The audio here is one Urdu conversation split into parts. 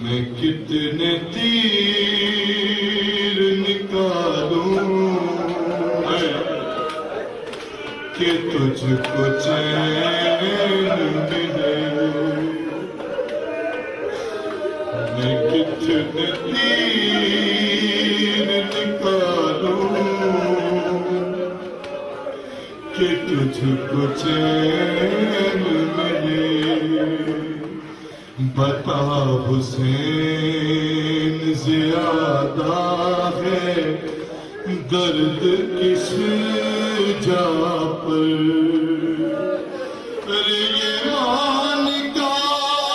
میں کتنے تیر نکالوں کہ تجھ کو چین ملے میں کتنے تیر نکالوں کہ تجھ کو چین ملے بتا حسین زیادہ ہے درد کس جا پر ریحان نکال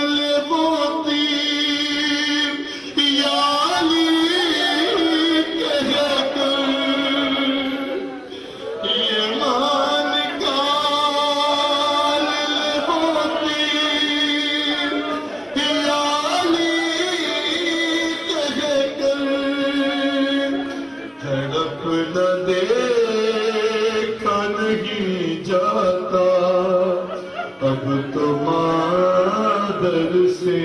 لے وہ تیر یا علی کہہ کر ریحان نکال لے وہ تیر یا علی کہہ کر تڑپ نہ دیکھا نہیں جاتا اب تو مادر سے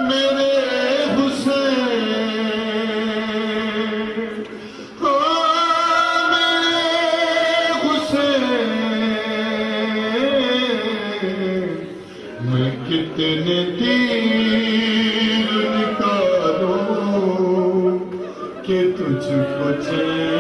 میرے حسین میرے حسین میں کتنے تیر نکالوں کہ تجھ کو چین